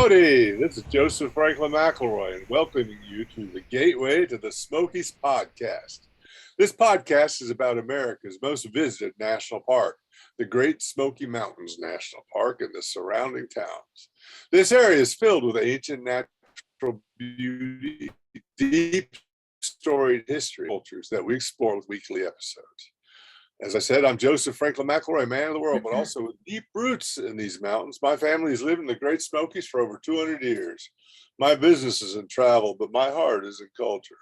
Howdy, this is Joseph Franklin McElroy, and welcoming you to the Gateway to the Smokies podcast. This podcast is about America's most visited national park, the Great Smoky Mountains National Park and the surrounding towns. This area is filled with ancient natural beauty, deep storied history, cultures that we explore with weekly episodes. As I said, I'm Joseph Franklin McElroy, man of the world, but also with deep roots in these mountains. My family has lived in the Great Smokies for over 200 years. My business is in travel, but my heart is in culture.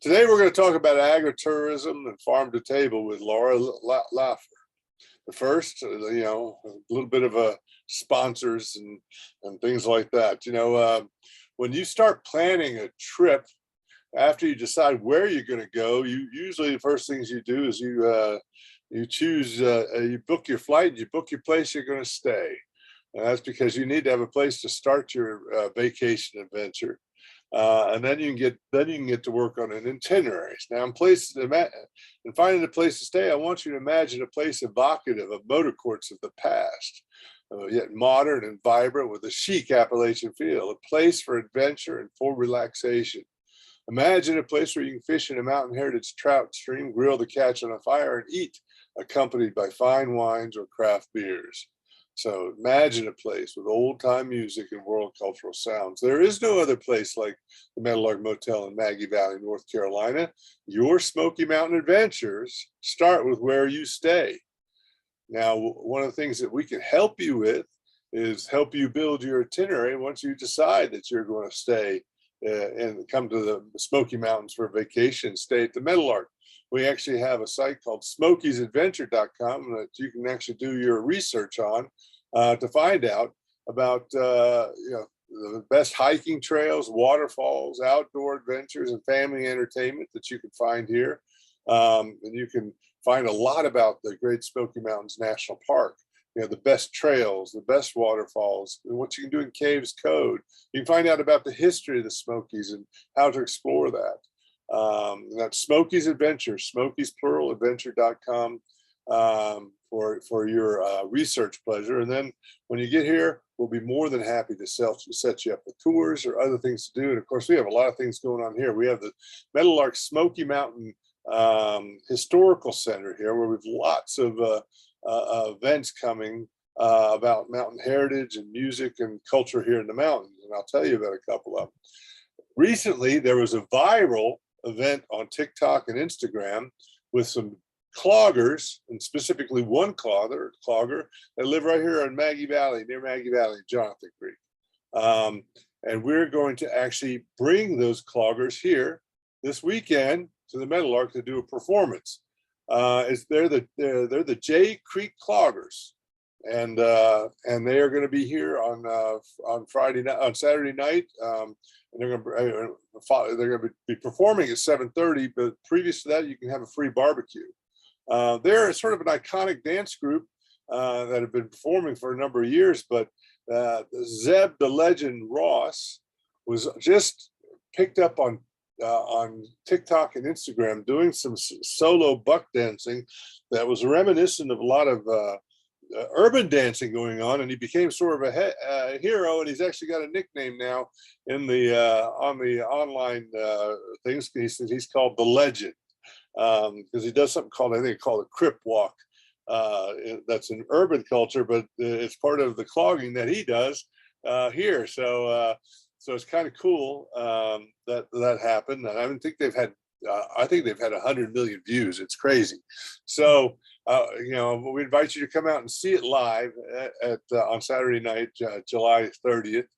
Today, we're going to talk about agritourism and farm to table with Laura Lauffer. But first, a little bit of sponsors and things like that. When you start planning a trip, after you decide where you're going to go, you usually the first things you do is you book your flight, and you book your place you're going to stay. And that's because you need to have a place to start your vacation adventure. And then you can get to work on an itinerary. Now, in finding a place to stay, I want you to imagine a place evocative of motor courts of the past, yet modern and vibrant with a chic Appalachian feel, a place for adventure and full relaxation. Imagine a place where you can fish in a mountain heritage trout stream, grill the catch on a fire, and eat, accompanied by fine wines or craft beers. So imagine a place with old-time music and world cultural sounds. There is no other place like the Meadowlark Motel in Maggie Valley, North Carolina. Your Smoky Mountain adventures start with where you stay. Now, one of the things that we can help you with is help you build your itinerary once you decide that you're going to stay and come to the Smoky Mountains for a vacation, stay at the Meadowlark. We actually have a site called smokiesadventure.com that you can actually do your research on to find out about the best hiking trails, waterfalls, outdoor adventures, and family entertainment that you can find here. And you can find a lot about the Great Smoky Mountains National Park. The best trails, the best waterfalls, and what you can do in Caves Cove. You can find out about the history of the Smokies and how to explore that. And that's Smokies Adventure, Smokies plural adventure.com for your research pleasure. And then when you get here, we'll be more than happy to set you up with tours or other things to do. And of course, we have a lot of things going on here. We have the Meadowlark Smoky Mountain Historical Center here, where we've lots of events coming about mountain heritage and music and culture here in the mountains. And I'll tell you about a couple of them. Recently, there was a viral event on TikTok and Instagram with some cloggers, and specifically one clogger that live right here in Maggie Valley, near Maggie Valley, Jonathan Creek. And we're going to actually bring those cloggers here this weekend to the Meadowlark to do a performance. They're the Jay Creek Cloggers, and they are going to be here on Saturday night, and they're going to be performing at 7:30. But previous to that, you can have a free barbecue. They're sort of an iconic dance group that have been performing for a number of years. But Zeb the Legend Ross was just picked up on TikTok and Instagram doing some solo buck dancing that was reminiscent of a lot of urban dancing going on, and he became sort of a hero. And he's actually got a nickname now in the on the online things. He's called the Legend because he does something called a Crip Walk. That's an urban culture, but it's part of the clogging that he does here. So it's kind of cool that happened. And I think they've had 100 million views. It's crazy. So we invite you to come out and see it live on Saturday night, July 30th,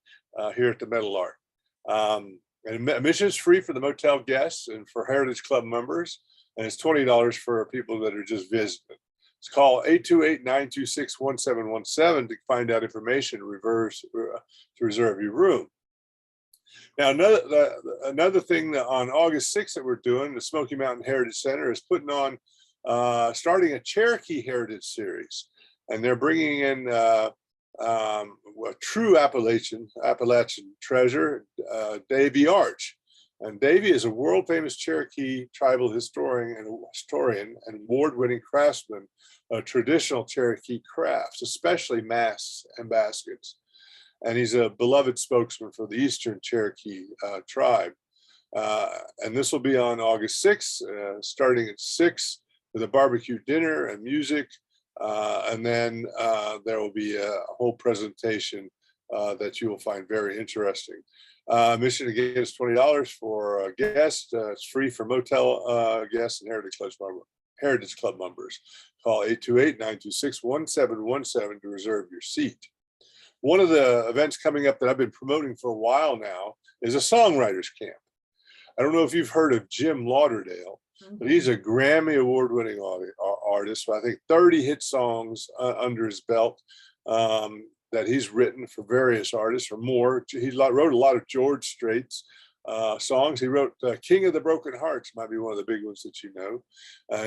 here at the Meadowlark. And admission is free for the motel guests and for Heritage Club members, and it's $20 for people that are just visiting. It's call 828-926-1717 to find out information to reserve your room. Now, another thing that on August 6th that we're doing, the Smoky Mountain Heritage Center is putting on, starting a Cherokee Heritage Series. And they're bringing in a true Appalachian treasure, Davy Arch. And Davy is a world-famous Cherokee tribal historian and award-winning craftsman of traditional Cherokee crafts, especially masks and baskets. and he's a beloved spokesman for the Eastern Cherokee tribe. And this will be on August 6th, starting at 6 with a barbecue dinner and music. And then there will be a whole presentation that you will find very interesting. Admission again is $20 for a guest. It's free for motel guests and Heritage Club members. Call 828-926-1717 to reserve your seat. One of the events coming up that I've been promoting for a while now is a songwriters camp. I don't know if you've heard of Jim Lauderdale, but he's a Grammy award-winning artist. I think 30 hit songs under his belt that he's written for various artists or more. He wrote a lot of George Strait's songs. He wrote King of the Broken Hearts, might be one of the big ones that you know.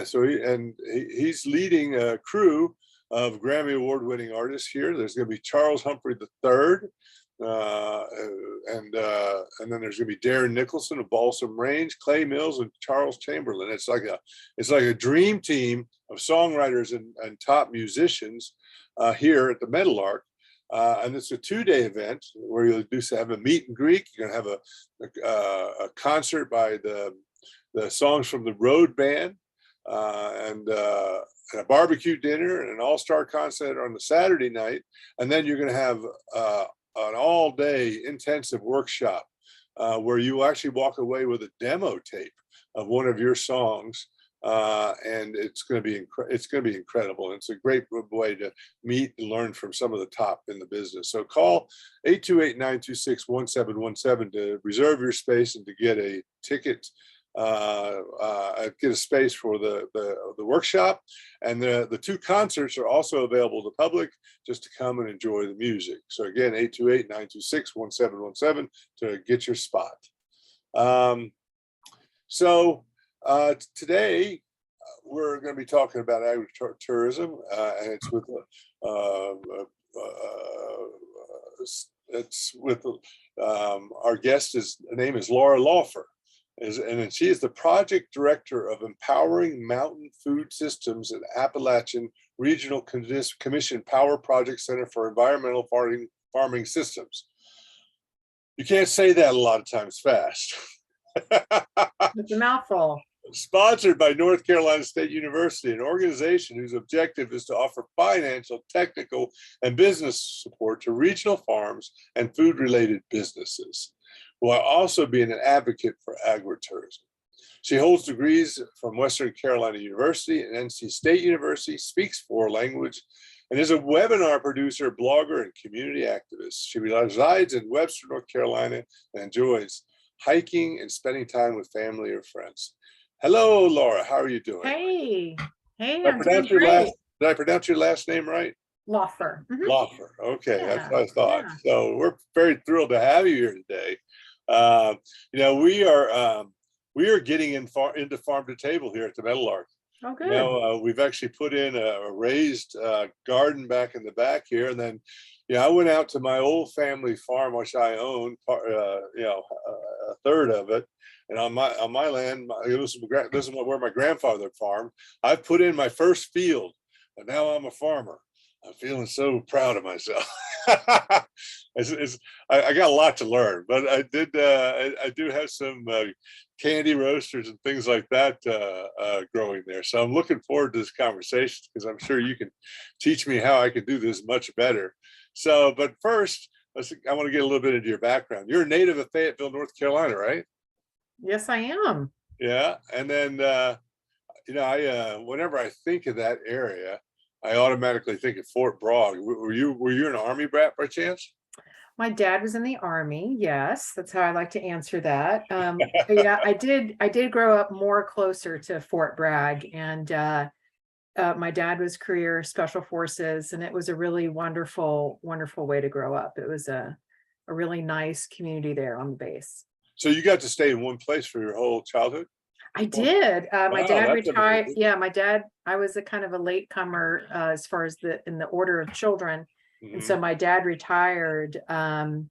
So he's leading a crew of Grammy award-winning artists here. There's going to be Charles Humphrey III, and then there's going to be Darren Nicholson of Balsam Range, Clay Mills, and Charles Chamberlain. It's like a dream team of songwriters and top musicians here at the Meadowlark. And it's a 2-day event where you'll have a meet and greet. You're going to have a concert by the songs from the Road Band, and a barbecue dinner and an all-star concert on the Saturday night. And then you're going to have an all-day intensive workshop where you actually walk away with a demo tape of one of your songs. And it's going to be incredible. It's a great way to meet and learn from some of the top in the business. So call 828-926-1717 to reserve your space and to get a ticket, get a space for the workshop. And the 2 concerts are also available to the public just to come and enjoy the music. So again, 828-926-1717 to get your spot. Today we're going to be talking about agritourism, and it's with our guest. Her name is Laura Lauffer, and she is the project director of Empowering Mountain Food Systems at Appalachian Regional Commission Power Project Center for Environmental Farming Systems. You can't say that a lot of times fast. It's a mouthful. Sponsored by North Carolina State University, an organization whose objective is to offer financial, technical, and business support to regional farms and food-related businesses, while also being an advocate for agritourism. She holds degrees from Western Carolina University and NC State University, speaks 4 languages, and is a webinar producer, blogger, and community activist. She resides in Webster, North Carolina, and enjoys hiking and spending time with family or friends. Hello, Laura. How are you doing? Hey, Did I pronounce your last name right? Lauffer. Lauffer. Okay, Yeah, that's what I thought. yeah. So we're very thrilled to have you here today. We are getting into farm to table here at the Meadowlark. Oh, good. We've actually put in a raised garden back in the back here, and then I went out to my old family farm, which I own, a third of it. And on my land, this is where my grandfather farmed. I've put in my first field, and now I'm a farmer. I'm feeling so proud of myself. I got a lot to learn, but I do have some candy roasters and things like that growing there. So I'm looking forward to this conversation because I'm sure you can teach me how I can do this much better. So, but first, I want to get a little bit into your background. You're a native of Fayetteville, North Carolina, right? Yes, I am. Yeah, and then whenever I think of that area, I automatically think of Fort Bragg. Were you an Army brat by chance? My dad was in the Army. Yes, that's how I like to answer that. Yeah, I did grow up more closer to Fort Bragg, and my dad was career Special Forces, and it was a really wonderful way to grow up. It was a really nice community there on the base. So you got to stay in one place for your whole childhood? I did. My dad retired. Amazing. Yeah, my dad, I was a kind of a latecomer as far as in the order of children. And so my dad retired when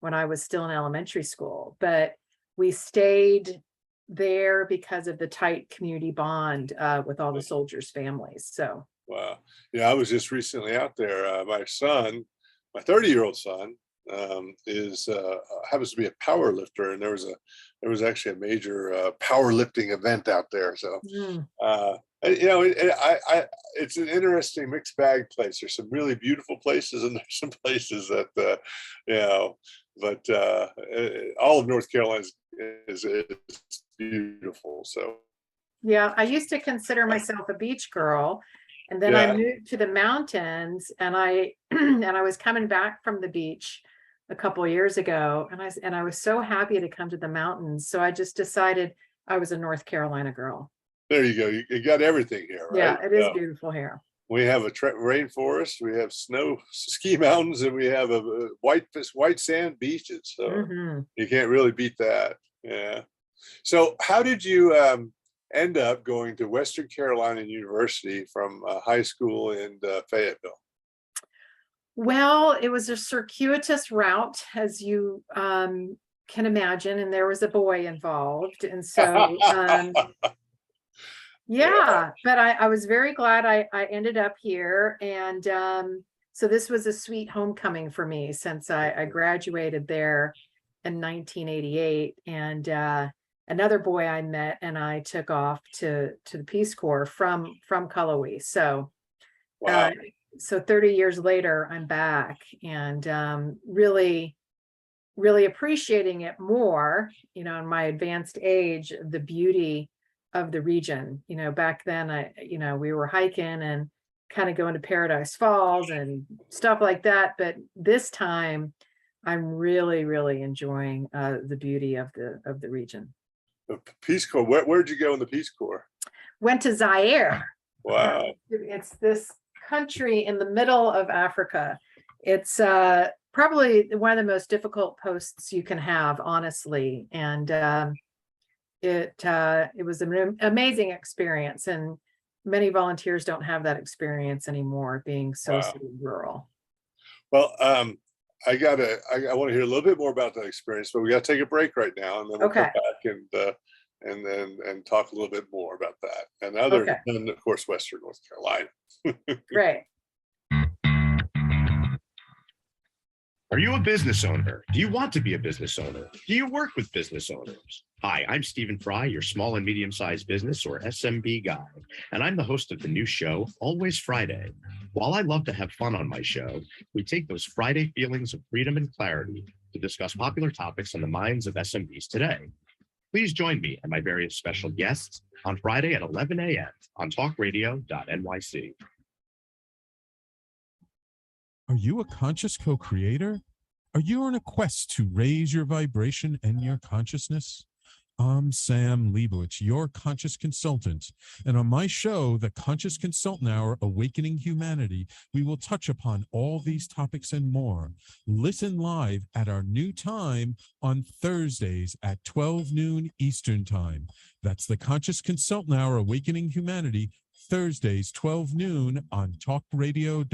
I was still in elementary school, but we stayed there because of the tight community bond with all the soldiers' families. So wow. I was just recently out there. My 30-year-old son, is happens to be a power lifter, and there was actually a major powerlifting event out there. So Mm. it's an interesting mixed bag place. There's some really beautiful places, and there's some places that but all of North Carolina is beautiful. So Yeah, I used to consider myself a beach girl, and then I yeah, moved to the mountains, and I and I was coming back from the beach a couple of years ago, and I was so happy to come to the mountains. So I just decided I was a North Carolina girl. there you go. You got everything here, right? Yeah, it is beautiful here. We have a rainforest, we have snow ski mountains, and we have a white sand beaches. So Hmm. you can't really beat that. Yeah. So how did you end up going to Western Carolina University from high school in Fayetteville? Well, it was a circuitous route, as you can imagine, and there was a boy involved, and so Yeah. yeah, but I was very glad I ended up here. And so this was a sweet homecoming for me, since I graduated there in 1988. And another boy I met and I took off to the Peace Corps from Cullowhee. So Wow. uh, so 30 years later, I'm back, and really, really appreciating it more, in my advanced age, the beauty of the region. Back then, we were hiking and kind of going to Paradise Falls and stuff like that. But this time, I'm really, really enjoying the beauty of the region. The Peace Corps. Where'd you go in the Peace Corps? Went to Zaire. Wow. It's this country in the middle of Africa. It's probably one of the most difficult posts you can have, honestly. And it was an amazing experience, and many volunteers don't have that experience anymore, being so Wow. rural. Well, I want to hear a little bit more about that experience, but we got to take a break right now, and then we'll come Okay. back and talk a little bit more about that and Okay. and of course, Western North Carolina. Great. Are you a business owner? Do you want to be a business owner? Do you work with business owners? Hi, I'm Stephen Fry, your small and medium-sized business, or SMB guy, and I'm the host of the new show, Always Friday. While I love to have fun on my show, we take those Friday feelings of freedom and clarity to discuss popular topics on the minds of SMBs today. Please join me and my various special guests on Friday at 11 a.m. on talkradio.nyc. Are you a conscious co-creator? Are you on a quest to raise your vibration and your consciousness? I'm Sam Leibowitz, your conscious consultant. And on my show, The Conscious Consultant Hour, Awakening Humanity, we will touch upon all these topics and more. Listen live at our new time on Thursdays at 12 noon Eastern Time. That's The Conscious Consultant Hour, Awakening Humanity, Thursdays, 12 noon on talkradio.nyc.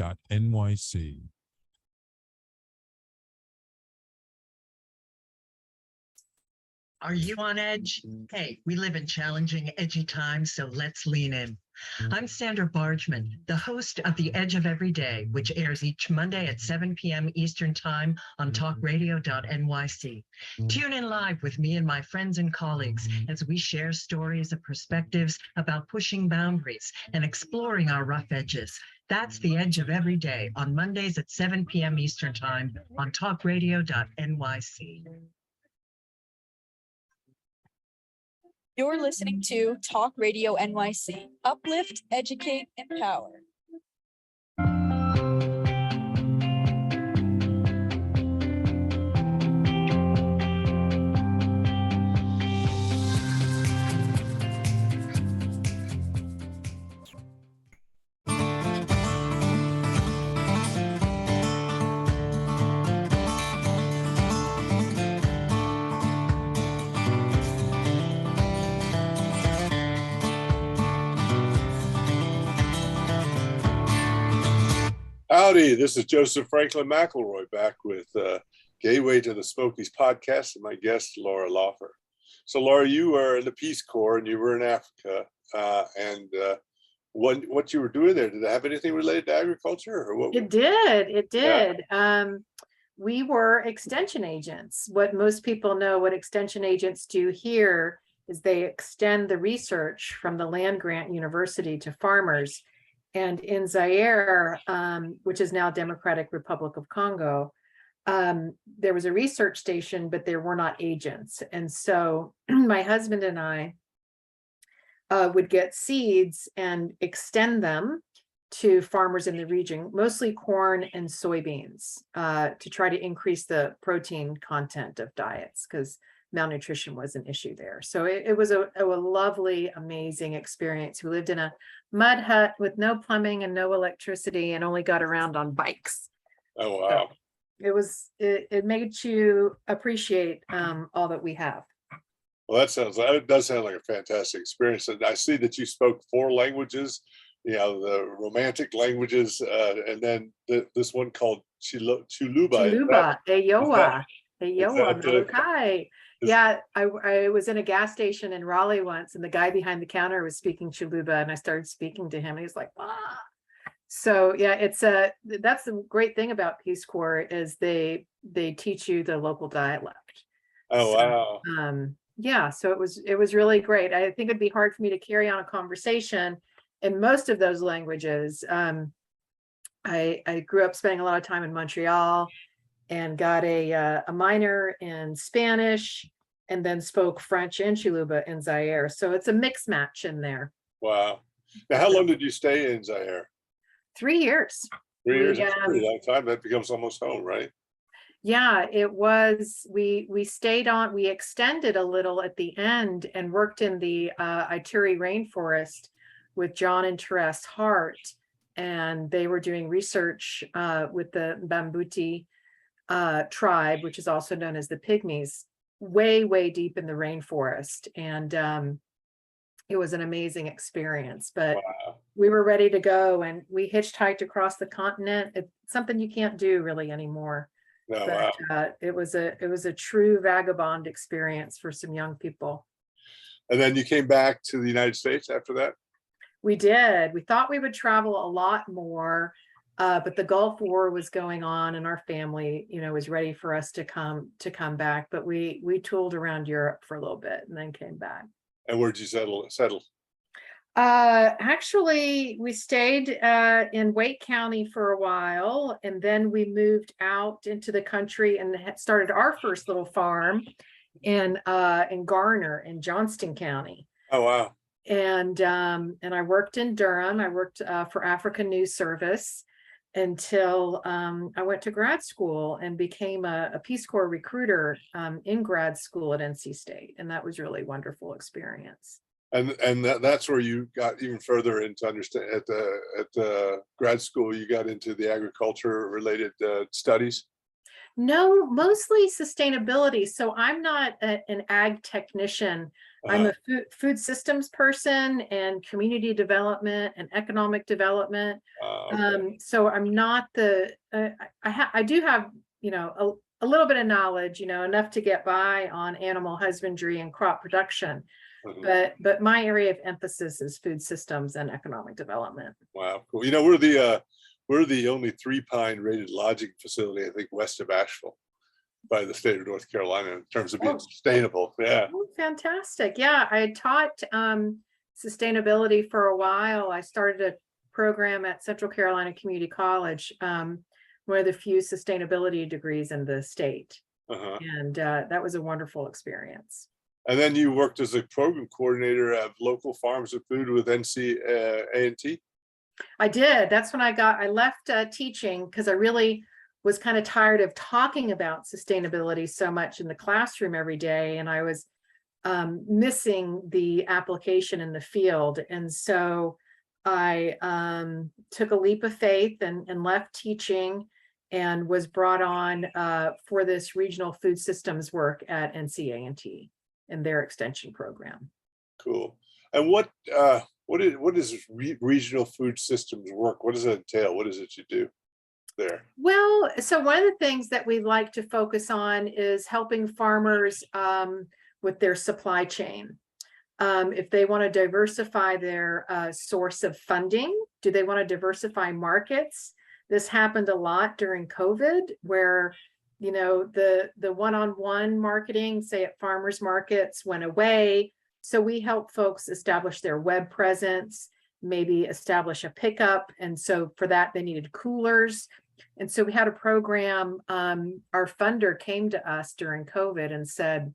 Are you on edge? Hey, we live in challenging, edgy times, so let's lean in. I'm Sandra Bargeman, the host of The Edge of Every Day, which airs each Monday at 7 p.m. Eastern Time on talkradio.nyc. Tune in live with me and my friends and colleagues as we share stories and perspectives about pushing boundaries and exploring our rough edges. That's The Edge of Every Day on Mondays at 7 p.m. Eastern Time on talkradio.nyc. You're listening to Talk Radio NYC. Uplift, educate, empower. Howdy, this is Joseph Franklin McElroy back with Gateway to the Smokies podcast and my guest, Laura Lauffer. So, Laura, you were in the Peace Corps and you were in Africa. What you were doing there, did it have anything related to agriculture? Or what? It did. we were extension agents. What most people know what extension agents do here is they extend the research from the land grant university to farmers. And in Zaire, which is now Democratic Republic of Congo, there was a research station, but there were not agents. And so my husband and I would get seeds and extend them to farmers in the region, mostly corn and soybeans, to try to increase the protein content of diets, because malnutrition was an issue there. So it was a lovely, amazing experience. We lived in a mud hut with no plumbing and no electricity, and only got around on bikes. Oh, wow. It made you appreciate all that we have. Well, it does sound like a fantastic experience. And I see that you spoke 4 languages, you know, the Romantic languages, and then this one called Chuluba. Chuluba, Eyowa, that the- Molokai. Yeah, I was in a gas station in Raleigh once, and the guy behind the counter was speaking Chuluba, and I started speaking to him, and he's like, ah. So yeah, that's the great thing about Peace Corps is they teach you the local dialect. Oh, So, wow. yeah, so it was really great. I think it'd be hard for me to carry on a conversation in most of those languages. I grew up spending a lot of time in Montreal and got a minor in Spanish, and then spoke French and Chuluba in Zaire. So it's a mix match in there. Wow. Now, how long did you stay in Zaire? 3 years. 3 years. We, That's a pretty long time. That becomes almost home, right? Yeah, it was. We stayed on. We extended a little at the end and worked in the Ituri rainforest with John and Therese Hart, and they were doing research with the Bambuti tribe, which is also known as the Pygmies, way deep in the rainforest. And it was an amazing experience, but Wow. we were ready to go, and we hitchhiked across the continent. It's something you can't do really anymore. No, But wow. it was a true vagabond experience for some young people. And then you came back to the United States after that? We did. We thought we would travel a lot more, but the Gulf War was going on, and our family, was ready for us to come back. But we tooled around Europe for a little bit and then came back. And where'd you settle? Actually, we stayed in Wake County for a while, and then we moved out into the country and started our first little farm in Garner in Johnston County. Oh, wow. And I worked in Durham. I worked for African News Service until I went to grad school and became a Peace Corps recruiter in grad school at NC State, and that was really a wonderful experience. And that's where you got even further into understand at the grad school. You got into the agriculture related studies. No, mostly sustainability. So I'm not an ag technician. I'm a food systems person and community development and economic development. Okay. So I'm not I do have, a little bit of knowledge, enough to get by on animal husbandry and crop production. Mhm. But my area of emphasis is food systems and economic development. Wow, cool. We're the only 3 pine rated lodging facility, I think, west of Asheville by the state of North Carolina in terms of being sustainable. Yeah. Oh, fantastic. Yeah, I had taught sustainability for a while. I started a program at Central Carolina Community College, one of the few sustainability degrees in the state. Uh-huh. And that was a wonderful experience. And then you worked as a program coordinator of local farms of food with NC A&T. I did. That's when I left teaching because I really was kind of tired of talking about sustainability so much in the classroom every day. And I was missing the application in the field. And so I took a leap of faith and left teaching and was brought on for this regional food systems work at NCA&T and their extension program. Cool. And what is regional food systems work? What does that entail? What is it you do there? Well, so one of the things that we like to focus on is helping farmers with their supply chain. If they want to diversify their source of funding, do they want to diversify markets? This happened a lot during COVID, where the one-on-one marketing, say at farmers markets, went away. So we help folks establish their web presence, maybe establish a pickup. And so for that, they needed coolers. And so we had a program. Our funder came to us during COVID and said,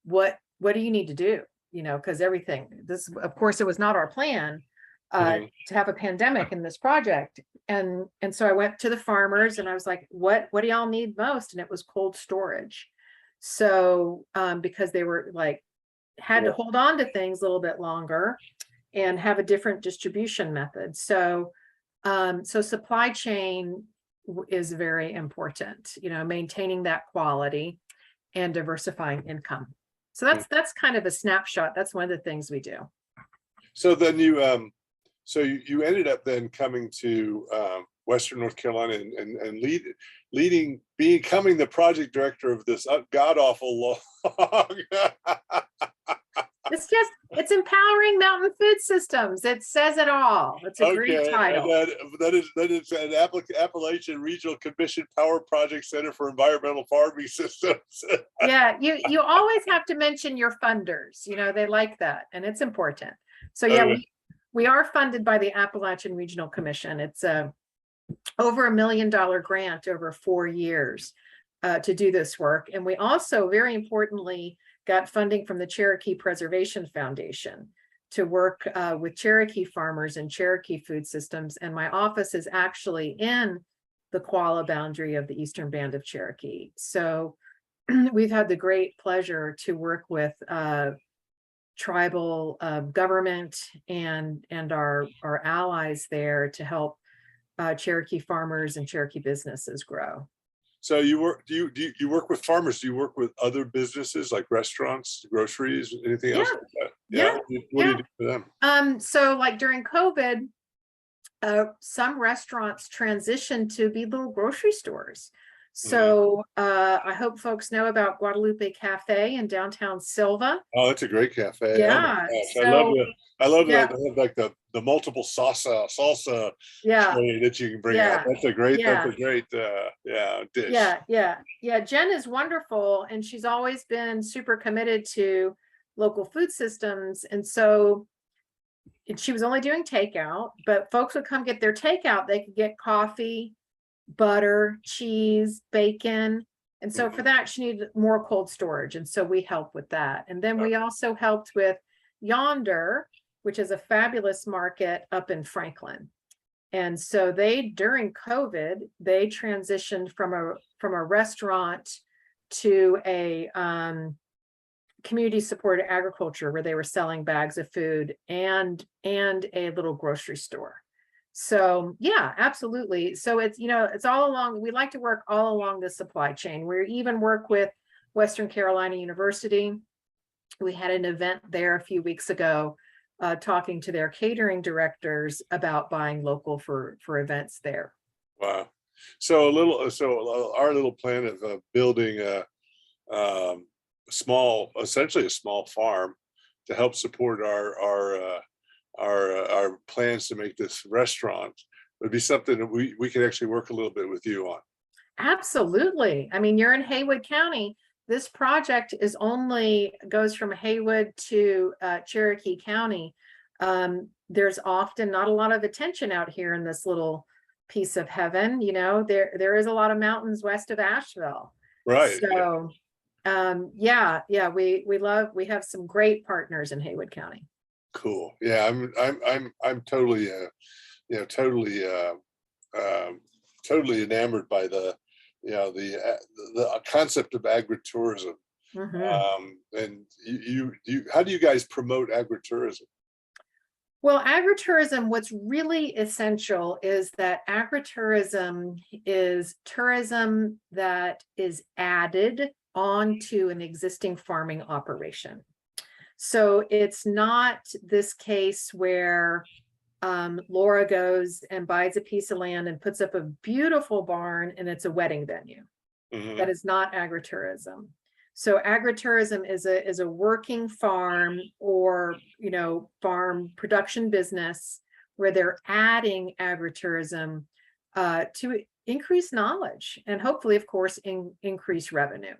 what do you need to do? Because this, of course, it was not our plan to have a pandemic in this project. And so I went to the farmers and I was like, what do y'all need most? And it was cold storage. So because they were like, had to hold on to things a little bit longer and have a different distribution method. So supply chain is very important, maintaining that quality and diversifying income. So that's kind of a snapshot. That's one of the things we do. So then you ended up then coming to Western North Carolina and becoming the project director of this god awful log. It's empowering mountain food systems. It says it all. It's a great title. That is an Appalachian Regional Commission Power Project Center for Environmental Farming Systems. Yeah, you always have to mention your funders. They like that, and it's important. So yeah, we are funded by the Appalachian Regional Commission. It's over $1 million grant over 4 years to do this work. And we also, very importantly, got funding from the Cherokee Preservation Foundation to work with Cherokee farmers and Cherokee food systems. And my office is actually in the Qualla boundary of the Eastern Band of Cherokee. So we've had the great pleasure to work with tribal government and our allies there to help Cherokee farmers and Cherokee businesses grow. So you work with farmers? Do you work with other businesses like restaurants, groceries, anything else like that? Yeah. What do you do for them? So like during COVID, some restaurants transitioned to be little grocery stores. So I hope folks know about Guadalupe Cafe in downtown Silva. Oh, it's a great cafe. Yeah. I love that. They have like the multiple salsa tray that you can bring out. That's a great dish. Yeah. Jen is wonderful, and she's always been super committed to local food systems. And so she was only doing takeout, but folks would come get their takeout. They could get coffee, butter, cheese, bacon. And so for that, she needed more cold storage. And so we help with that. And then we also helped with Yonder, which is a fabulous market up in Franklin. And so during COVID, they transitioned from a restaurant to a community supported agriculture where they were selling bags of food and a little grocery store. So yeah, absolutely. So it's, it's all along, we like to work all along the supply chain. We even work with Western Carolina University. We had an event there a few weeks ago, talking to their catering directors about buying local for events there. Wow. So our little plan of building essentially a small farm to help support our plans to make this restaurant would be something that we could actually work a little bit with you on. Absolutely. I mean, you're in Haywood County. This project goes from Haywood to Cherokee County. There's often not a lot of attention out here in this little piece of heaven. There is a lot of mountains west of Asheville. Right. So we have some great partners in Haywood County. Cool. Yeah, I'm totally totally enamored by the concept of agritourism. And how do you guys promote agritourism? Well, agritourism, what's really essential is that agritourism is tourism that is added onto an existing farming operation. So it's not this case where Laura goes and buys a piece of land and puts up a beautiful barn and it's a wedding venue. That is not agritourism. So agritourism is a working farm or farm production business where they're adding agritourism to increase knowledge and hopefully, of course, increase revenue.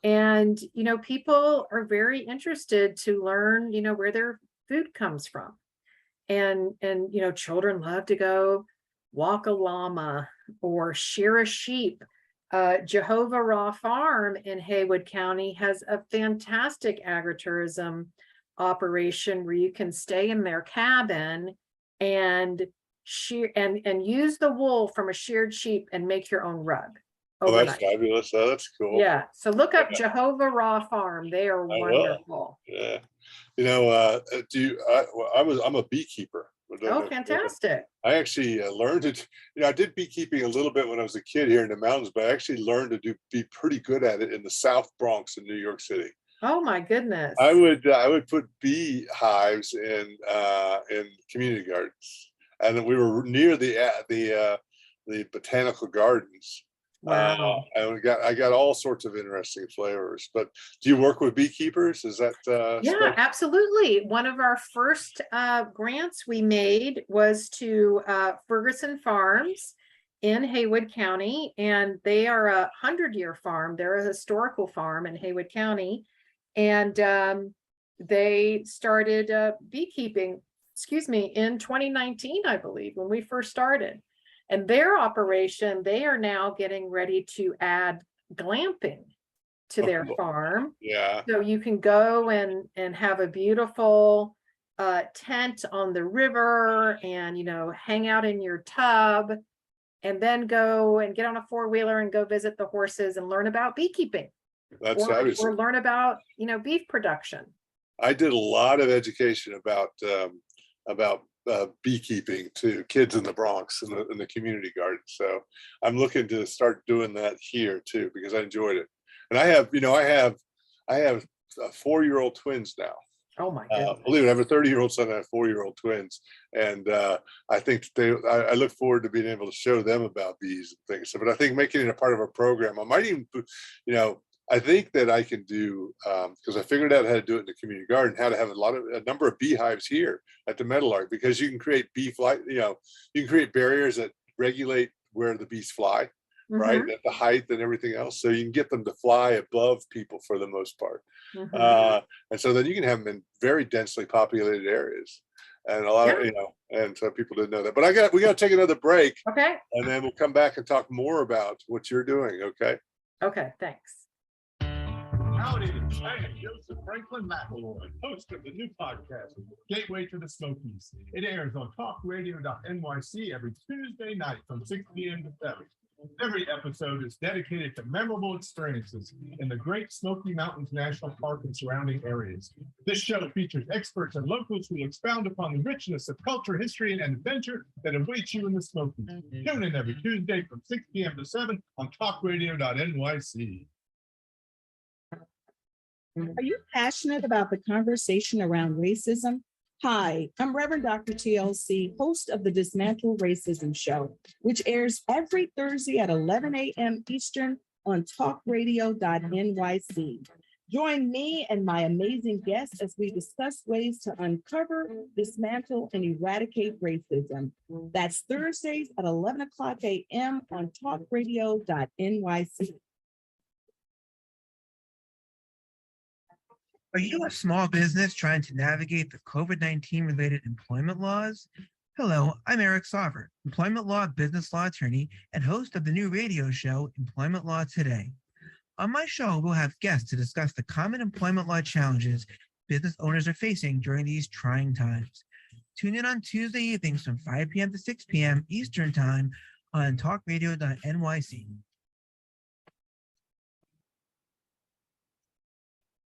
And, people are very interested to learn, where their food comes from. And, children love to go walk a llama or shear a sheep. Jehovah Raw Farm in Haywood County has a fantastic agritourism operation where you can stay in their cabin and shear and use the wool from a sheared sheep and make your own rug. Oh, that's Overnight. fabulous. Oh, that's cool. Yeah. So look up Jehovah Raw Farm. They are will. wonderful. Yeah. I'm a beekeeper. Oh, fantastic. I actually learned it. I did beekeeping a little bit when I was a kid here in the mountains, but I actually learned to be pretty good at it in the South Bronx in New York City. Oh my goodness. I would put bee hives in community gardens, and we were near the botanical gardens. Wow. And I got all sorts of interesting flavors. But do you work with beekeepers? Is that Yeah, absolutely. One of our first grants we made was to Ferguson Farms in Haywood County, and they are a 100-year farm. They're a historical farm in Haywood County, and they started beekeeping, in 2019, I believe, when we first started. And their operation, they are now getting ready to add glamping to their farm. Yeah. So you can go and have a beautiful tent on the river and, hang out in your tub, and then go and get on a four-wheeler and go visit the horses and learn about beekeeping. That's or learn about, beef production. I did a lot of education about beekeeping to kids in the Bronx in the community garden. So I'm looking to start doing that here too, because I enjoyed it. And I have 4-year-old twins now. Oh my goodness. Believe it, I have a 30-year-old son and I have 4-year-old twins. And I think I look forward to being able to show them about bees and things. So, but I think making it a part of a program, I might even, I think that I can do, because I figured out how to do it in the community garden, how to have a number of beehives here at the Meadowlark, because you can create bee flight, you can create barriers that regulate where the bees fly, right? At the height and everything else. So you can get them to fly above people for the most part. And so then you can have them in very densely populated areas. And a lot of, and so people didn't know that. But we got to take another break. Okay. And then we'll come back and talk more about what you're doing. Okay. Okay. Thanks. Howdy, I am Joseph Franklin McElroy, host of the new podcast, Gateway to the Smokies. It airs on talkradio.nyc every Tuesday night from 6 p.m. to 7. Every episode is dedicated to memorable experiences in the Great Smoky Mountains National Park and surrounding areas. This show features experts and locals who expound upon the richness of culture, history, and adventure that awaits you in the Smokies. Tune in every Tuesday from 6 p.m. to 7 on talkradio.nyc. Are you passionate about the conversation around racism? Hi, I'm Reverend Dr. TLC, host of the Dismantle Racism Show, which airs every Thursday at 11 a.m. Eastern on talkradio.nyc. Join me and my amazing guests as we discuss ways to uncover, dismantle, and eradicate racism. That's Thursdays at 11 o'clock a.m. on talkradio.nyc. Are you a small business trying to navigate the COVID-19 related employment laws? Hello, I'm Eric Sauver, employment law, business law attorney, and host of the new radio show, Employment Law Today. On my show, we'll have guests to discuss the common employment law challenges business owners are facing during these trying times. Tune in on Tuesday evenings from 5 p.m. to 6 p.m. Eastern Time on talkradio.nyc.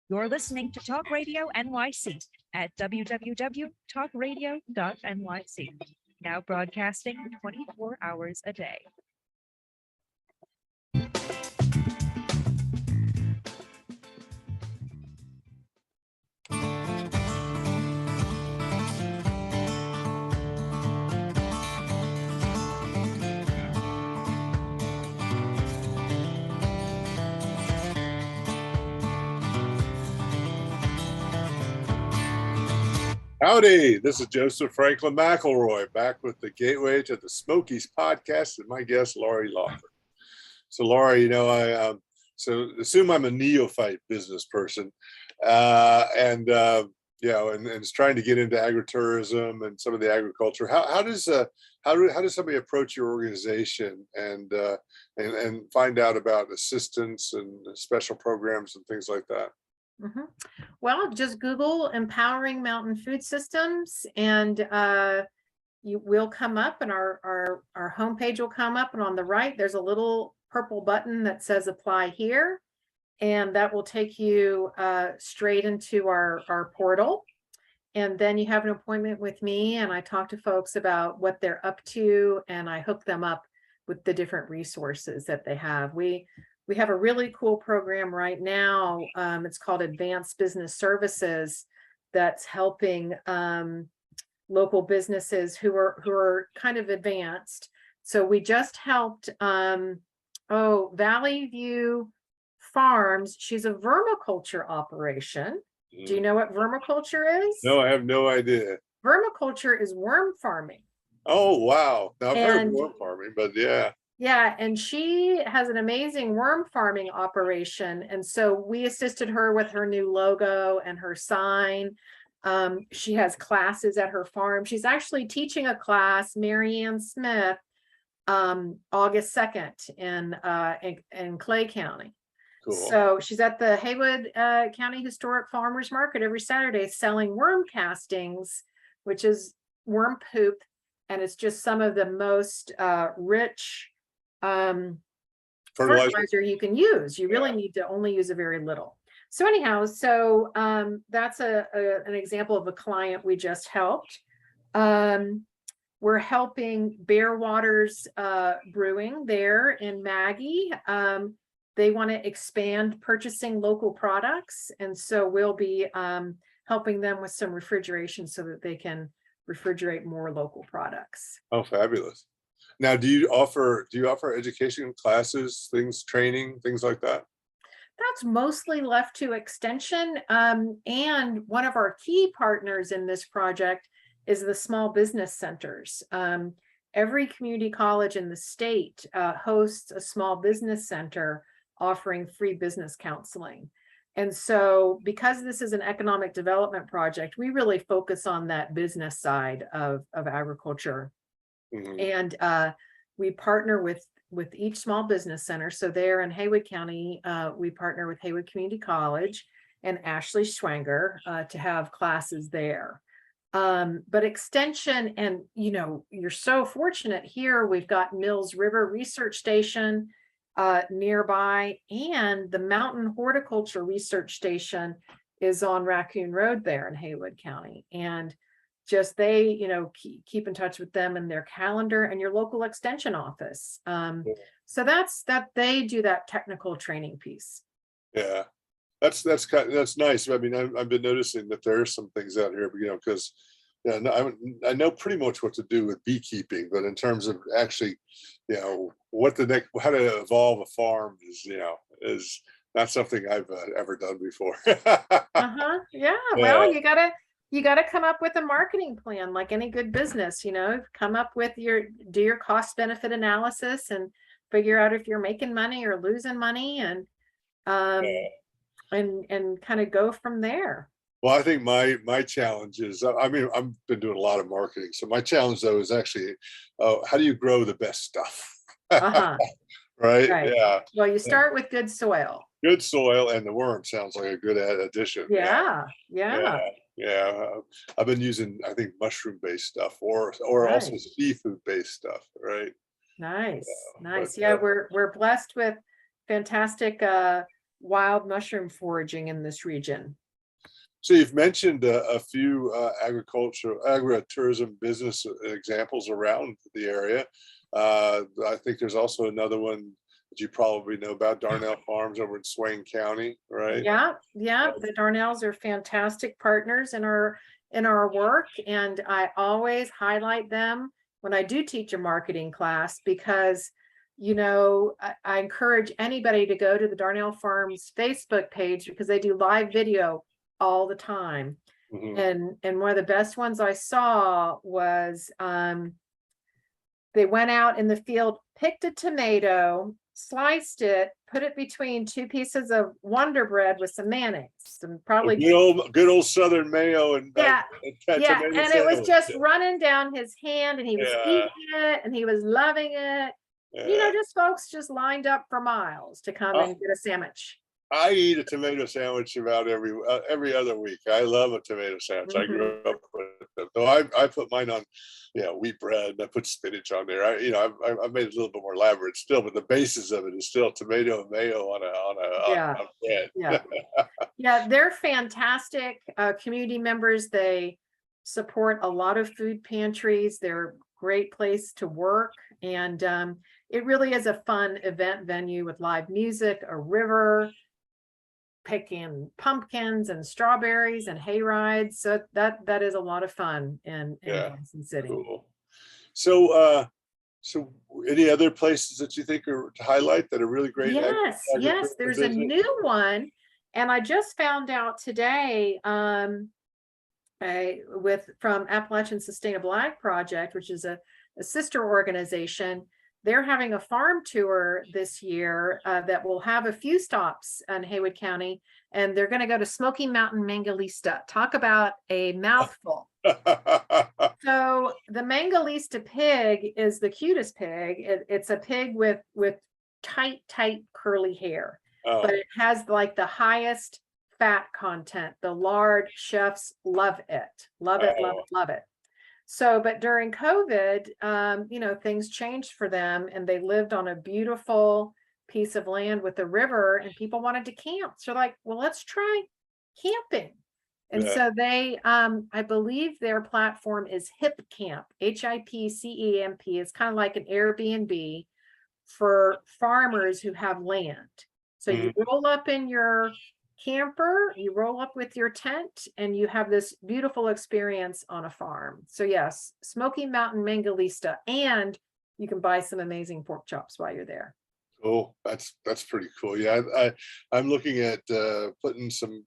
You're listening to Talk Radio NYC at www.talkradio.nyc. Now broadcasting 24 hours a day. Howdy, this is Joseph Franklin McElroy back with the Gateway to the Smokies podcast and my guest, Laurie Lauffer. So, Laurie, so assume I'm a neophyte business person, and is trying to get into agritourism and some of the agriculture. How does somebody approach your organization and find out about assistance and special programs and things like that? Mhm. Well, just Google Empowering Mountain Food Systems, and you will come up, and our homepage will come up, and on the right there's a little purple button that says apply here, and that will take you straight into our portal. And then you have an appointment with me, and I talk to folks about what they're up to, and I hook them up with the different resources that they have. We have a really cool program right now. It's called Advanced Business Services, that's helping local businesses who are kind of advanced. So we just helped Valley View Farms. She's a vermiculture operation. Do you know what vermiculture is? No, I have no idea. Vermiculture is worm farming. Oh, wow. Now, I've heard of worm farming, but yeah. Yeah, and she has an amazing worm farming operation. And so we assisted her with her new logo and her sign. She has classes at her farm. She's actually teaching a class, Marianne Smith, August 2nd in Clay County. Cool. So she's at the Haywood County Historic Farmers Market every Saturday selling worm castings, which is worm poop. And it's just some of the most rich fertilizer you can use. You really need to only use a very little. So anyhow, that's an example of a client we just helped. We're helping Bear Waters Brewing there in Maggie. They want to expand purchasing local products, and so we'll be helping them with some refrigeration so that they can refrigerate more local products. Oh, fabulous. Now, do you offer education classes, training, things like that? That's mostly left to Extension. And one of our key partners in this project is the small business centers. Every community college in the state hosts a small business center offering free business counseling. And so because this is an economic development project, we really focus on that business side of agriculture. Mm-hmm. And we partner with each small business center. So there in Haywood County, we partner with Haywood Community College and Ashley Schwanger to have classes there. But Extension, and you're so fortunate here, we've got Mills River Research Station nearby, and the Mountain Horticulture Research Station is on Raccoon Road there in Haywood County. And just keep in touch with them and their calendar, and your local extension office. So that's they do that technical training piece. Yeah, that's nice. I mean, I've been noticing that there are some things out here, because I know pretty much what to do with beekeeping, but in terms of actually, how to evolve a farm is not something I've ever done before. Yeah. Well, you got to come up with a marketing plan like any good business, come up with do your cost benefit analysis and figure out if you're making money or losing money, and kind of go from there. Well, I think my challenge is, I've been doing a lot of marketing. So my challenge though is actually, how do you grow the best stuff? Right? Yeah. Well, you start with good soil. Good soil, and the worm sounds like a good addition. Yeah. I've been using, I think, mushroom-based stuff or also seafood-based stuff, right? Nice. Yeah, we're blessed with fantastic wild mushroom foraging in this region. So you've mentioned a few agritourism business examples around the area. I think there's also another one that you probably know about, Darnell Farms over in Swain County, right? Yeah. The Darnells are fantastic partners in our work, and I always highlight them when I do teach a marketing class, because I encourage anybody to go to the Darnell Farms Facebook page, because they do live video all the time. And one of the best ones I saw was they went out in the field, picked a tomato, sliced it, put it between two pieces of Wonder Bread with some mayonnaise, and probably Good old Southern mayo and yeah, yeah, tomato and it was sandwich. just running down his hand, and he was Yeah. eating it, and he was loving it. You know, Yeah. just folks just lined up for miles to come and get a sandwich. I eat a tomato sandwich about every other week. I love a tomato sandwich. I grew up with them. Though I put mine on, wheat bread, and I put spinach on there. I've made it a little bit more elaborate still, but the basis of it is still tomato and mayo on bread. Yeah. Yeah, they're fantastic community members. They support a lot of food pantries. They're a great place to work, and it really is a fun event venue with live music, a river, picking pumpkins and strawberries and hay rides. So that is a lot of fun in Johnson City. Cool. So any other places that you think are to highlight that are really great? Yes, there's a new one, and I just found out today from Appalachian Sustainable Ag Project, which is a sister organization. They're having a farm tour this year that will have a few stops in Haywood County, and they're going to go to Smoky Mountain Mangalista. Talk about a mouthful. So the Mangalista pig is the cutest pig. It's a pig with tight curly hair, but it has like the highest fat content. The lard chefs love it. Love it. So, but during COVID, things changed for them, and they lived on a beautiful piece of land with a river, and people wanted to camp. So like, well, let's try camping. And so they, I believe their platform is HIP Camp, HIPCEMP. It's kind of like an Airbnb for farmers who have land. So you roll up in your camper, you roll up with your tent, and you have this beautiful experience on a farm. So yes, Smoky Mountain Mangalista, and you can buy some amazing pork chops while you're there. Cool. That's pretty cool. Yeah, I'm looking at putting some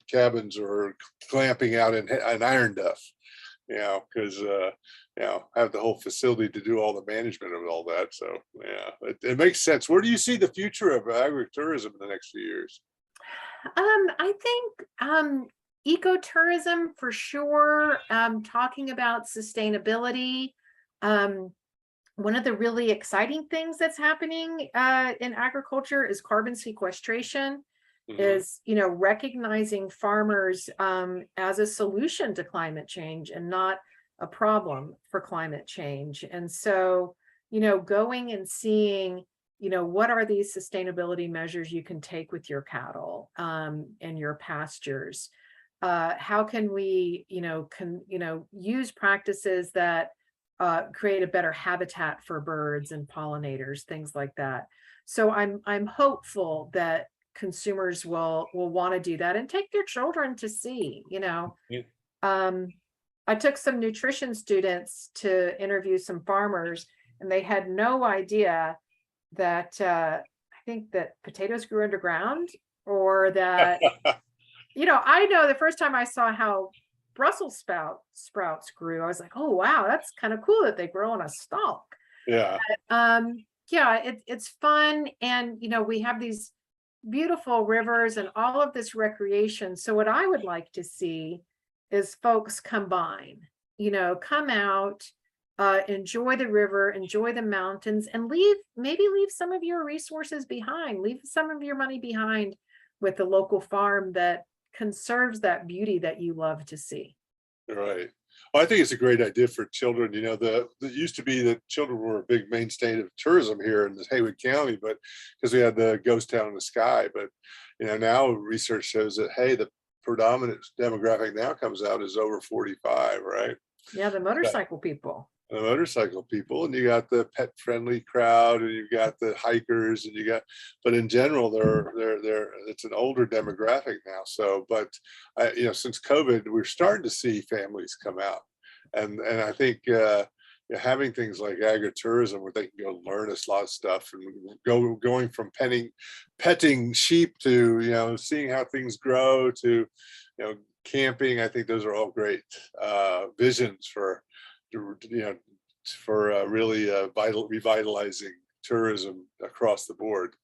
cabins or glamping out in Iron Duff, because have the whole facility to do all the management of all that. So yeah, it makes sense. Where do you see the future of agritourism in the next few years? I think ecotourism for sure. Talking about sustainability. One of the really exciting things that's happening in agriculture is carbon sequestration. Is recognizing farmers as a solution to climate change and not a problem for climate change. And so going and seeing what are these sustainability measures you can take with your cattle and your pastures? How can we, use practices that create a better habitat for birds and pollinators, things like that. So I'm hopeful that consumers will want to do that and take their children to see. I took some nutrition students to interview some farmers, and they had no idea that I think that potatoes grew underground, or that I know the first time I saw how Brussels sprouts grew, I was like, oh wow, that's kind of cool that they grow on a stalk. It's fun, and we have these beautiful rivers and all of this recreation. So what I would like to see is folks combine, come out, enjoy the river, enjoy the mountains, and leave some of your resources behind, leave some of your money behind with the local farm that conserves that beauty that you love to see. Right. Well, I think it's a great idea for children. It used to be that children were a big mainstay of tourism here in the Haywood County, but because we had the ghost town in the sky. But now research shows that the predominant demographic now comes out is over 45, right? Yeah, the motorcycle people. The motorcycle people, and you got the pet friendly crowd, and you've got the hikers, and but in general they're it's an older demographic now. So but since COVID, we're starting to see families come out, and I think having things like agritourism where they can go learn a lot of stuff, and going from petting sheep to seeing how things grow to camping. I think those are all great visions for, really revitalizing tourism across the board.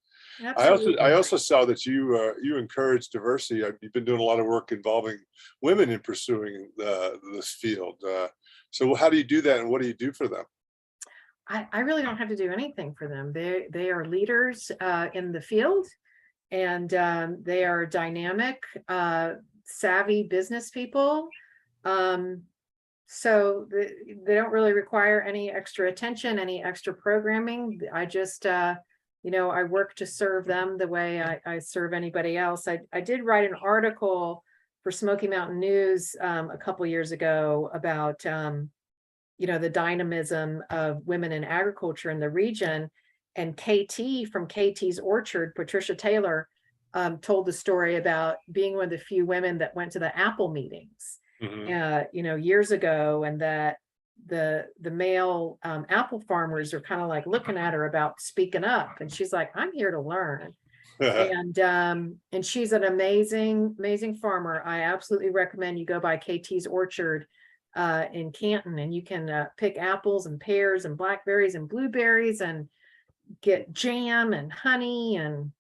Absolutely. I also saw that you encourage diversity. You've been doing a lot of work involving women in pursuing this field. So how do you do that, and what do you do for them? I really don't have to do anything for them. They are leaders in the field, and they are dynamic, savvy business people. So they don't really require any extra attention, any extra programming. I just, I work to serve them the way I serve anybody else. I did write an article for Smoky Mountain News a couple years ago about, the dynamism of women in agriculture in the region. And KT from KT's Orchard, Patricia Taylor, told the story about being one of the few women that went to the apple meetings, years ago, and that the male apple farmers are kind of like looking at her about speaking up, and she's like, I'm here to learn. And she's an amazing farmer. I absolutely recommend you go by KT's Orchard in Canton, and you can pick apples and pears and blackberries and blueberries and get jam and honey. And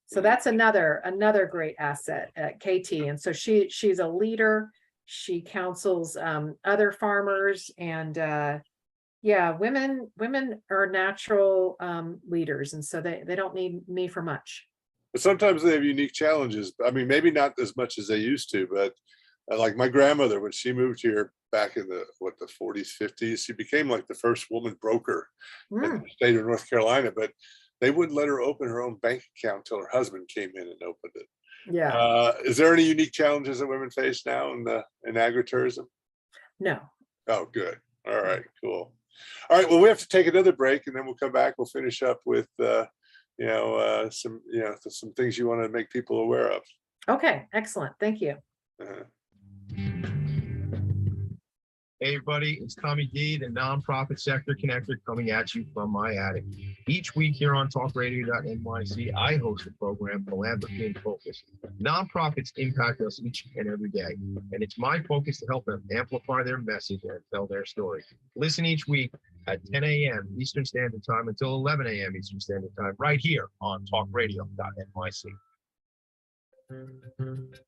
so that's another great asset at KT. And so she's a leader. She counsels other farmers, and women are natural leaders, and so they don't need me for much. But sometimes they have unique challenges. I mean, maybe not as much as they used to, but like my grandmother, when she moved here back in the 40s, 50s, she became like the first woman broker in the state of North Carolina, but they wouldn't let her open her own bank account until her husband came in and opened it. Yeah. Is there any unique challenges that women face now in agritourism? No. Oh, good. All right, cool. All right, well, we have to take another break, and then we'll come back. We'll finish up with some things you want to make people aware of. Okay, excellent. Thank you. Hey everybody, it's Tommy D, the nonprofit sector connector, coming at you from my attic. Each week here on talkradio.nyc, I host a program, Philanthropy in Focus. Nonprofits impact us each and every day, and it's my focus to help them amplify their message and tell their story. Listen each week at 10 a.m. Eastern Standard Time until 11 a.m. Eastern Standard Time, right here on talkradio.nyc.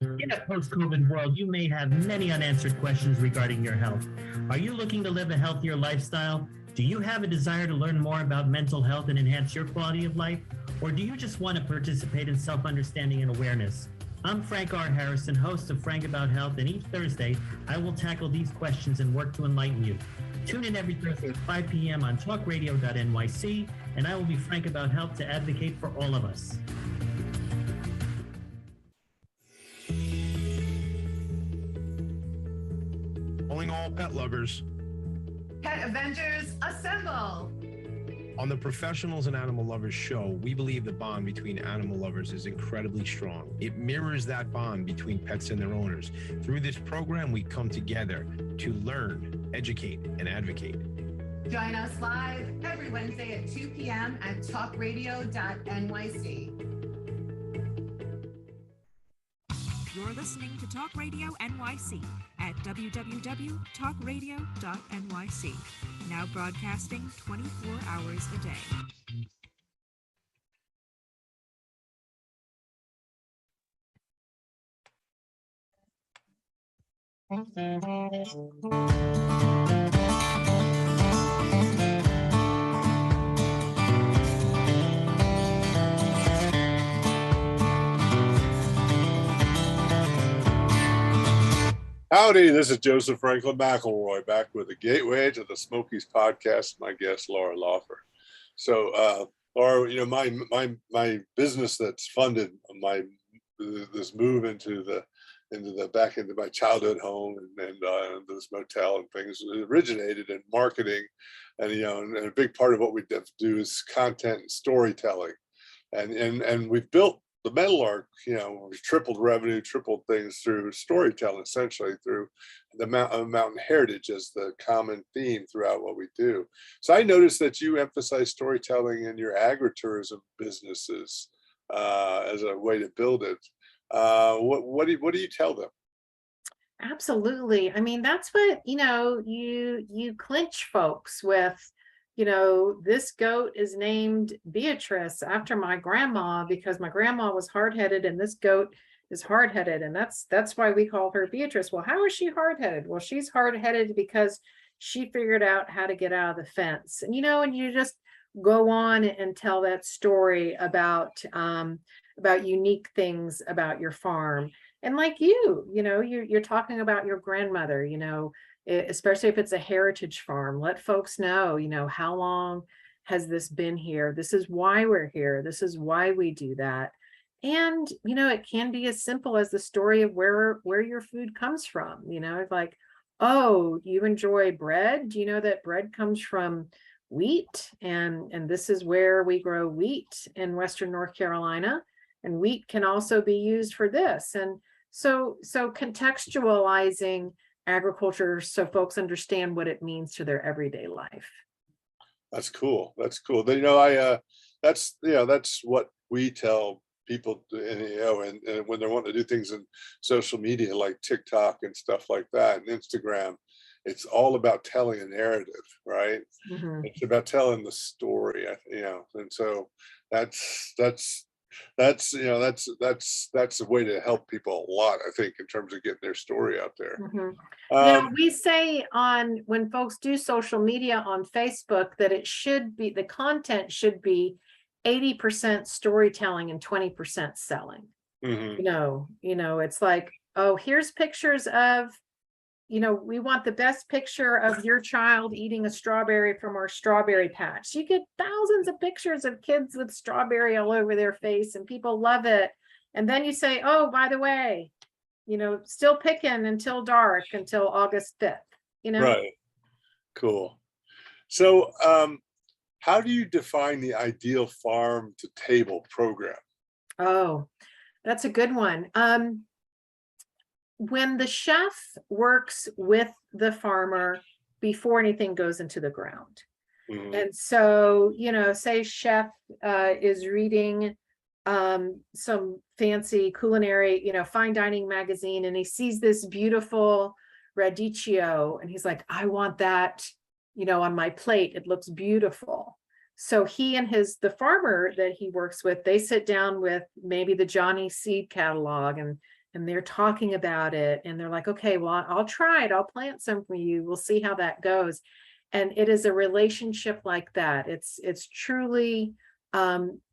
In a post-COVID world, you may have many unanswered questions regarding your health. Are you looking to live a healthier lifestyle? Do you have a desire to learn more about mental health and enhance your quality of life? Or do you just want to participate in self-understanding and awareness? I'm Frank R. Harrison, host of Frank About Health, and each Thursday, I will tackle these questions and work to enlighten you. Tune in every Thursday at 5 p.m. on talkradio.nyc, and I will be frank about health to advocate for all of us. Calling all pet lovers. Pet Avengers, assemble! On the Professionals and Animal Lovers show, we believe the bond between animal lovers is incredibly strong. It mirrors that bond between pets and their owners. Through this program, we come together to learn, educate, and advocate. Join us live every Wednesday at 2 p.m. at talkradio.nyc. You're listening to Talk Radio NYC at www.talkradio.nyc. Now broadcasting 24 hours a day. Howdy, this is Joseph Franklin McElroy back with the Gateway to the Smokies podcast. My guest, Laura Lauffer. So, Laura, my business that's funded this move into my childhood home and this motel and things originated in marketing, and a big part of what we do is content and storytelling, and we've built the metal art, we've tripled revenue, tripled things through storytelling, essentially through the mountain heritage as the common theme throughout what we do. So I noticed that you emphasize storytelling in your agritourism businesses as a way to build it. What do you tell them? Absolutely. I mean, that's what, you clinch folks with, this goat is named Beatrice after my grandma because my grandma was hard-headed and this goat is hard-headed. And that's why we call her Beatrice. Well, how is she hard-headed? Well, she's hard-headed because she figured out how to get out of the fence. And, and you just go on and tell that story about unique things about your farm. And like you're talking about your grandmother, especially if it's a heritage farm, let folks know, how long has this been here? This is why we're here. This is why we do that. And, it can be as simple as the story of where your food comes from, like, oh, you enjoy bread? Do you know that bread comes from wheat? And this is where we grow wheat in Western North Carolina. And wheat can also be used for this. And so contextualizing agriculture so folks understand what it means to their everyday life. That's cool. That's cool. That's what we tell people, and when they're wanting to do things in social media like TikTok and stuff like that, and Instagram, it's all about telling a narrative, right? Mhm. It's about telling the story, and so that's a way to help people a lot, I think, in terms of getting their story out there. Mhm. Um, We say when folks do social media on Facebook that the content should be 80% storytelling and 20% selling. mhm. It's like, oh, here's pictures of, we want the best picture of your child eating a strawberry from our strawberry patch. You get thousands of pictures of kids with strawberry all over their face and people love it. And then you say, oh, by the way, still picking until dark, until August 5th, Right. Cool. So, how do you define the ideal farm to table program? Oh, that's a good one. When the chef works with the farmer before anything goes into the ground. Mhm. And so, say chef is reading some fancy culinary, fine dining magazine, and he sees this beautiful radicchio and he's like, I want that, on my plate. It looks beautiful. So he and the farmer that he works with, they sit down with maybe the Johnny seed catalog and they're talking about it. And they're like, okay, well, I'll try it. I'll plant some for you. We'll see how that goes. And it is a relationship like that. It's truly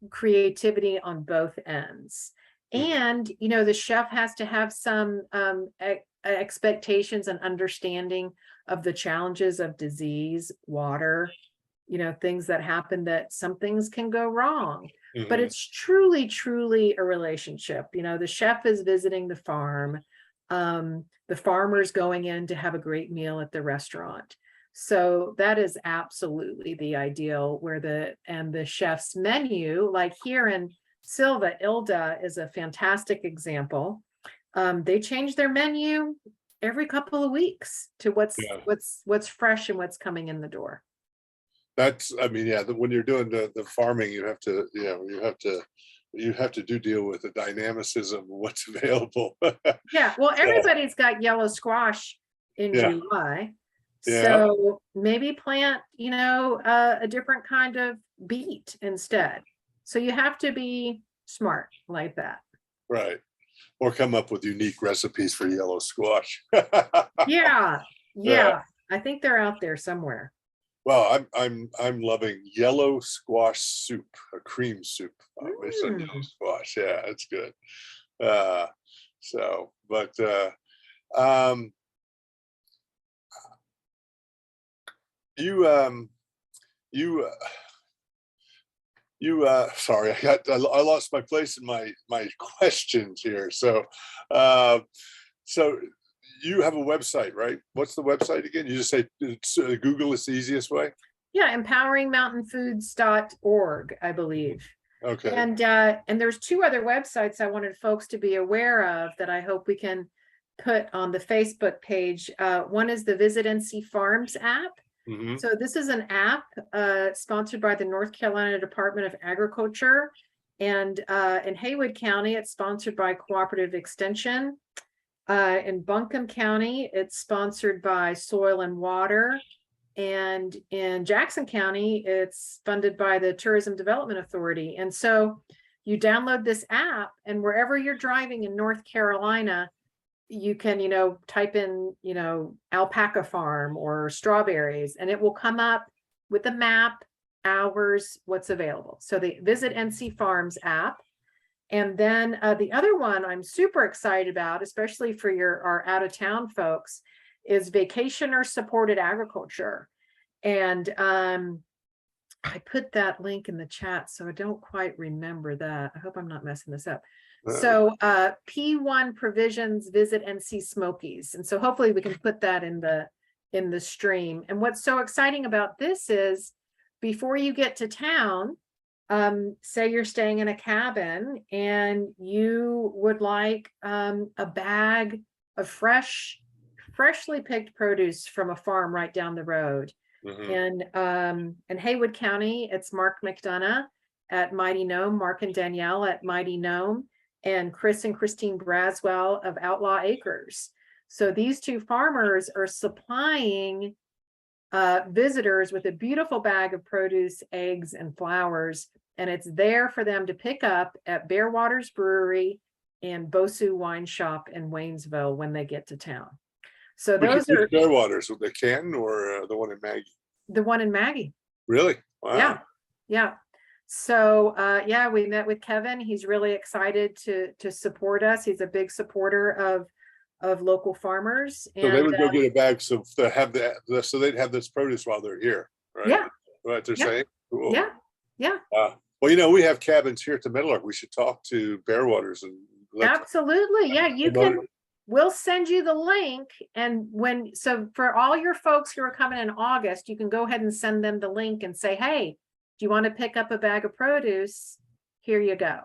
creativity on both ends. And, the chef has to have some expectations and understanding of the challenges of disease, water, things that happen, that some things can go wrong. But Mhm. it's truly, truly a relationship. The chef is visiting the farm. The farmer's going in to have a great meal at the restaurant. So that is absolutely the ideal, where the chef's menu, like here in Silva, Ilda is a fantastic example. They change their menu every couple of weeks to Yeah. what's fresh and what's coming in the door. When you're doing the farming, you have to deal with the dynamicism of what's available. Yeah, well, So, everybody's got yellow squash in yeah, July. yeah, So maybe plant, a different kind of beet instead. So you have to be smart like that. right. Or come up with unique recipes for yellow squash. Yeah, Yeah. yeah. I think they're out there somewhere. Well, I'm loving yellow squash soup, a cream soup based on yellow squash. Yeah, it's good. Uh, so, but um, you you sorry, I lost my place in my questions here. So you have a website, right? What's the website again? You just say Google is the easiest way. Yeah, empoweringmountainfoods.org, I believe. Okay. And there's two other websites I wanted folks to be aware of that I hope we can put on the Facebook page. One is the Visit NC Farms app. Mm-hmm. So this is an app sponsored by the North Carolina Department of Agriculture. And in Haywood County, it's sponsored by Cooperative Extension. In Buncombe County, it's sponsored by Soil and Water. And in Jackson County, it's funded by the Tourism Development Authority. And so you download this app, and wherever you're driving in North Carolina, you can, type in, alpaca farm or strawberries, and it will come up with a map, hours, what's available. So the Visit NC Farms app. And then the other one I'm super excited about, especially for our out of town folks, is vacationer supported agriculture. And I put that link in the chat, so I don't quite remember that. I hope I'm not messing this up. So P1 Provisions Visit NC Smokies. And so hopefully we can put that in the stream. And what's so exciting about this is before you get to town, say you're staying in a cabin and you would like a bag of freshly picked produce from a farm right down the road. And in Haywood County, it's Mark McDonough at Mighty Gnome, Mark and Danielle at Mighty Gnome, and Chris and Christine Braswell of Outlaw Acres. So these two farmers are supplying visitors with a beautiful bag of produce, eggs, and flowers, and it's there for them to pick up at Bear Waters Brewery and Bosu Wine Shop in Waynesville when they get to town. So those are Bear Waters with the Canton or the one in Maggie? The one in Maggie. Really? Wow. Yeah. So we met with Kevin. He's really excited to support us. He's a big supporter of local farmers. So they would go get a bag so they have so they'd have this produce while they're here, right? Yeah. What they're saying? Cool. Yeah. Well, we have cabins here at the Meadowlark. We should talk to Bear Waters and absolutely. Yeah, you can. We'll send you the link, and so for all your folks who are coming in August, you can go ahead and send them the link and say, hey, do you want to pick up a bag of produce? Here you go.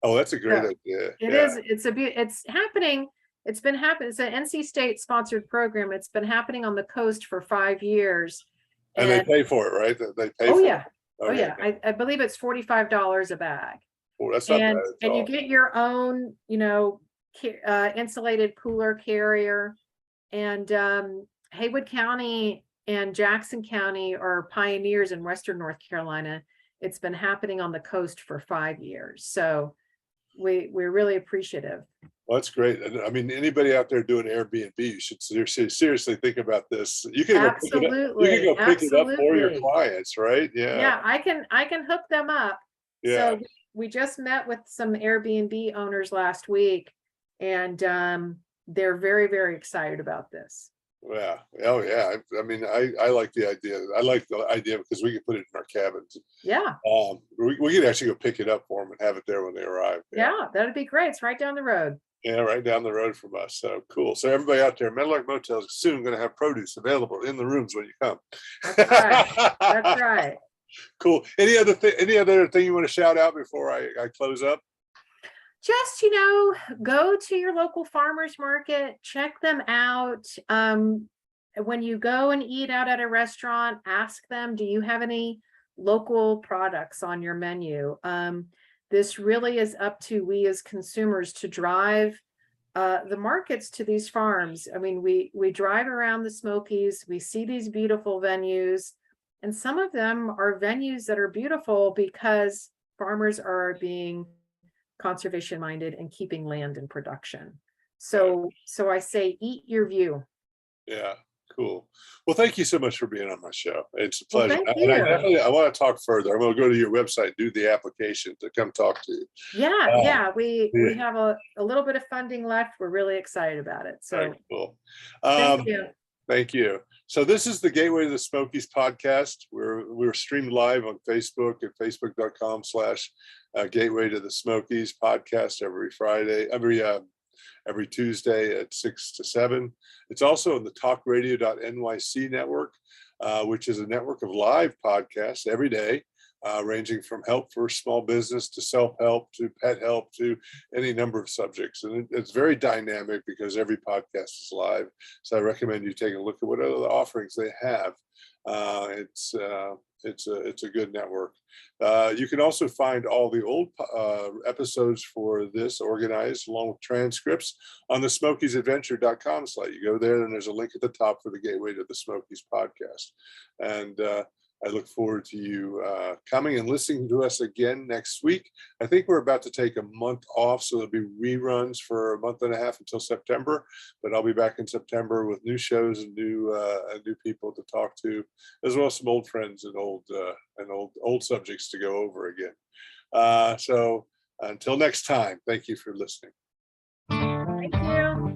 Oh, that's a great idea. It is. It's happening. It's been happening. It's an NC State sponsored program. It's been happening on the coast for 5 years. And they pay for it, right? They pay for it. Oh yeah. I believe it's $45 a bag. Oh, that's not bad and you get your own, insulated cooler carrier. And Haywood County and Jackson County are pioneers in Western North Carolina. It's been happening on the coast for 5 years. So we're really appreciative. Well, that's great. And I mean, anybody out there doing Airbnb, you should seriously think about this. You can go pick it up for your clients, right? Yeah, I can hook them up. Yeah. So we just met with some Airbnb owners last week, and they're very, very excited about this. Yeah. Oh yeah. I mean, I like the idea. I like the idea because we can put it in our cabins. Yeah. We could actually go pick it up for them and have it there when they arrive. Yeah, that'd be great. It's right down the road. Yeah, right down the road from us. So cool. So everybody out there, Meadowlark Motel is soon going to have produce available in the rooms when you come. That's right. That's right. Cool. Any other thing you want to shout out before I close up? Just, go to your local farmers market, check them out. When you go and eat out at a restaurant, ask them, do you have any local products on your menu? This really is up to we as consumers to drive the markets to these farms. I mean, we drive around the Smokies, we see these beautiful venues, and some of them are venues that are beautiful because farmers are being conservation minded and keeping land in production. So I say, eat your view. Yeah. Cool. Well, thank you so much for being on my show. It's a pleasure. Well, and I want to talk further. I'm going to go to your website and do the application to come talk to you. Yeah. We have a little bit of funding left. We're really excited about it. So very cool. Thank you. Thank you. So this is the Gateway to the Smokies podcast. We're streamed live on Facebook at facebook.com/Gateway to the Smokies podcast every Tuesday at 6 to 7. It's also on the talkradio.nyc network, which is a network of live podcasts every day ranging from help for small business to self-help to pet help to any number of subjects. And it's very dynamic because every podcast is live. So I recommend you take a look at what other offerings they have. It's a good network. You can also find all the old episodes for this organized along with transcripts on the smokiesadventure.com site. You go there and there's a link at the top for the Gateway to the Smokies podcast. And I look forward to you coming and listening to us again next week. I think we're about to take a month off, so there'll be reruns for a month and a half until September. But I'll be back in September with new shows and new people to talk to, as well as some old friends and old subjects to go over again. So until next time, thank you for listening. Thank you.